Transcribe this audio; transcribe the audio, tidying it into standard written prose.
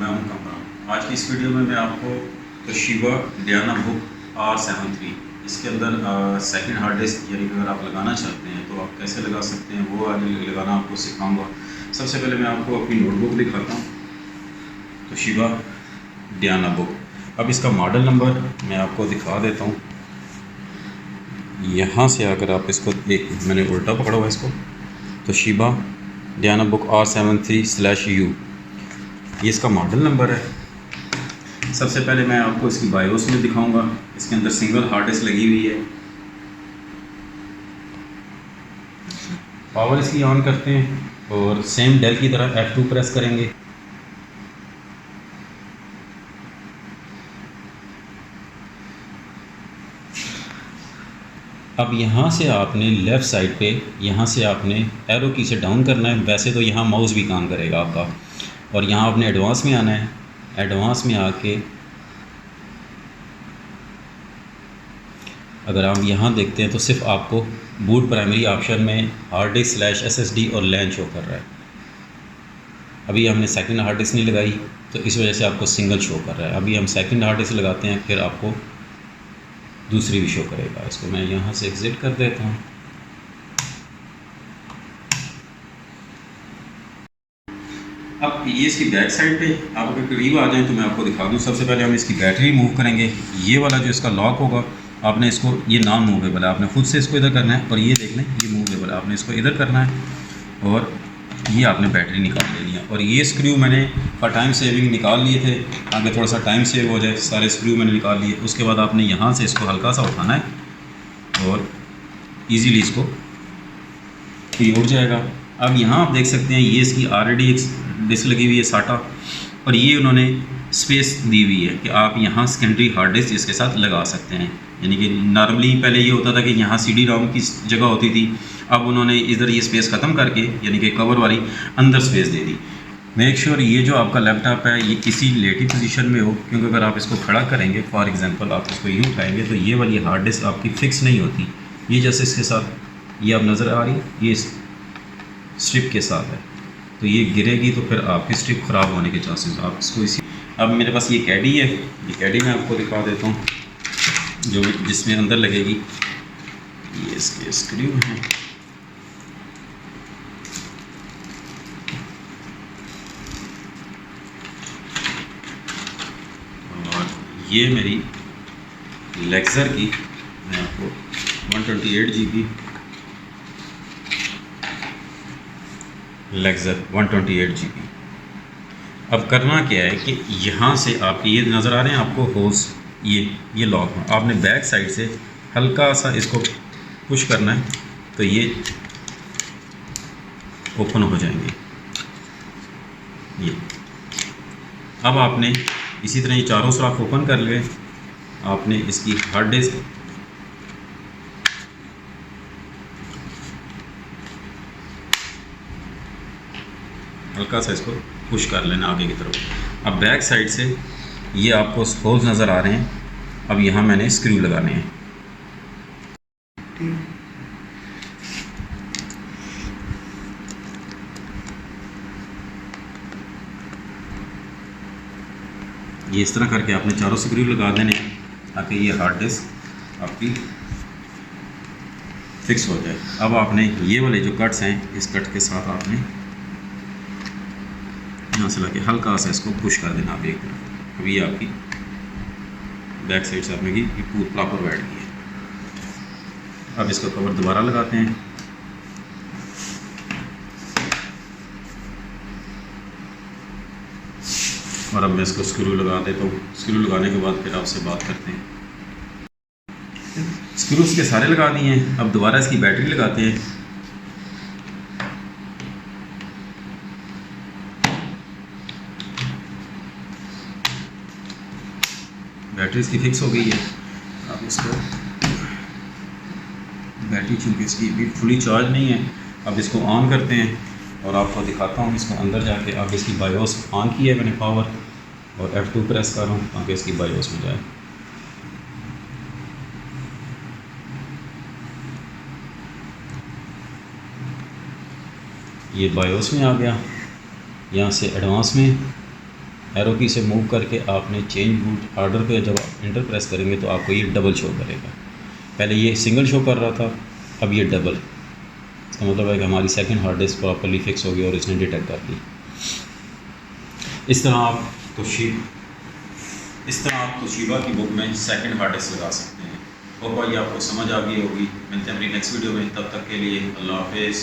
मैं हूं कमरान। आज की इस वीडियो में मैं आपको तोशिबा डियाना बुक R73 इसके अंदर सेकंड हार्ड डिस्क यानी कि अगर आप लगाना चाहते हैं तो आप कैसे लगा सकते हैं वो आगे लगाना आपको सिखाऊंगा। सबसे पहले मैं आपको अपनी नोटबुक दिखाता हूँ, तोशिबा डियाना बुक। अब इसका मॉडल नंबर मैं आपको दिखा देता हूँ। यहाँ से अगर आप इसको मैंने उल्टा पकड़ा हुआ है इसको, तोशिबा डियाना बुक R73/U ये इसका मॉडल नंबर है। सबसे पहले मैं आपको इसकी बायोस में दिखाऊंगा। इसके अंदर सिंगल हार्ड डिस्क लगी हुई है। पावर इसकी ऑन करते हैं और सेम डेल की तरह F2 प्रेस करेंगे। अब यहाँ से आपने लेफ़्ट साइड पे यहाँ से आपने एरो की से डाउन करना है। वैसे तो यहाँ माउस भी काम करेगा आपका, और यहाँ आपने एडवांस में आना है। एडवांस में आके अगर आप यहाँ देखते हैं तो सिर्फ आपको बूट प्राइमरी ऑप्शन में हार्ड डिस्क /SSD और लैन शो कर रहा है। अभी हमने सेकंड हार्ड डिस्क नहीं लगाई तो इस वजह से आपको सिंगल शो कर रहा है। अभी हम सेकंड हार्ड डिस्क लगाते हैं, फिर आपको दूसरी भी शो करेगा। इसको मैं यहाँ से एग्ज़िट कर देता हूँ। अब ये इसकी बैक साइड पे आप अगर करीब आ जाएं तो मैं आपको दिखा दूँ। सबसे पहले हम इसकी बैटरी मूव करेंगे। ये वाला जो इसका लॉक होगा, आपने इसको, ये नॉन मूवेबल है, आपने खुद से इसको इधर करना है। और ये देख लें ये मूवेबल है, आपने इसको इधर करना है और ये आपने बैटरी निकाल लेनी है। और ये स्क्रू मैंने फॉर टाइम सेविंग निकाल लिए थे, आगे थोड़ा सा टाइम सेव हो जाए, सारे स्क्रू मैंने निकाल लिए। उसके बाद आपने यहाँ से इसको हल्का सा उठाना है और ईजीली इसको ये उड़ जाएगा। अब यहाँ आप देख सकते हैं ये इसकी ऑलरेडी एक डिस्क लगी हुई है SATA, और ये उन्होंने स्पेस दी हुई है कि आप यहाँ सेकेंडरी हार्ड डिस्क इसके साथ लगा सकते हैं। यानी कि नॉर्मली पहले ये होता था कि यहाँ CD-ROM की जगह होती थी, अब उन्होंने इधर ये स्पेस ख़त्म करके यानी कि कवर वाली अंदर स्पेस दे दी। मेक श्योर ये जो आपका लैपटॉप है ये किसी लेटी पोजीशन में हो, क्योंकि अगर आप इसको खड़ा करेंगे, फॉर एग्जांपल आप इसको यूँ उठाएंगे तो ये वाली हार्ड डिस्क आपकी फ़िक्स नहीं होती। ये जैसे इसके साथ ये आप नज़र आ रही है, ये स्ट्रिप के साथ है, तो ये गिरेगी तो फिर आपकी स्ट्रिप ख़राब होने के चांसेस। आप इसको इसी, अब मेरे पास ये कैडी है, ये कैडी मैं आपको दिखा देता हूँ जो जिसमें अंदर लगेगी। ये इसके स्क्रू हैं, और ये मेरी लेक्सर की, मैं आपको 128 GB लेक्सर 128 GB। अब करना क्या है कि यहाँ से आपके ये नज़र आ रहे हैं आपको होल्स, ये लॉक है। आपने बैक साइड से हल्का सा इसको पुश करना है तो ये ओपन हो जाएंगे। ये अब आपने इसी तरह ये चारों सुराख ओपन कर लिए। आपने इसकी हार्ड डिस्क हल्का सा इसको पुश कर लेना आगे की तरफ। अब बैक साइड से ये आपको होल्स नज़र आ रहे हैं। अब यहाँ मैंने स्क्रू लगाने हैं। ये इस तरह करके आपने चारों स्क्रू लगा देने हैं ताकि ये हार्ड डिस्क आपकी फिक्स हो जाए। अब आपने ये वाले जो कट्स हैं, इस कट के साथ आपने यहाँ से लाके हल्का सा इसको पुश कर देना आप एक तरफ। अभी ये आपकी बैक साइड से आपने की पूरी प्रॉपर बैठ गई है। अब इसका कवर दोबारा लगाते हैं। और अब मैं इसको स्क्रू लगा देता हूँ। स्क्रू लगाने के बाद फिर आपसे बात करते हैं। स्क्रू इसके सारे लगा दिए हैं। अब दोबारा इसकी बैटरी लगाते हैं। बैटरी इसकी फिक्स हो गई है। अब इसको, बैटरी चूँकि इसकी भी फुली चार्ज नहीं है, अब इसको ऑन करते हैं और आपको दिखाता हूँ। इसको अंदर जाके अब इसकी बायोस ऑन की है मैंने पावर, और F2 प्रेस कर रहा हूँ ताकि इसकी बायोस में जाए। ये बायोस में आ गया। यहाँ से एडवांस में एरो की से मूव करके आपने चेंज बूट ऑर्डर पे जब आप इंटर प्रेस करेंगे तो आपको ये डबल शो करेगा। पहले ये सिंगल शो कर रहा था, अब ये डबल। इसका मतलब है कि हमारी second hard disk properly fix हो गई और इसने डिटेक्ट कर ली। इस तरह आप तोशीबा की बुक में सेकंड हार्ड डिस्क लगा सकते हैं। और भाई आपको समझ आ गई होगी। मिलते हैं अपनी नेक्स्ट वीडियो में, तब तक के लिए अल्लाह हाफिज़।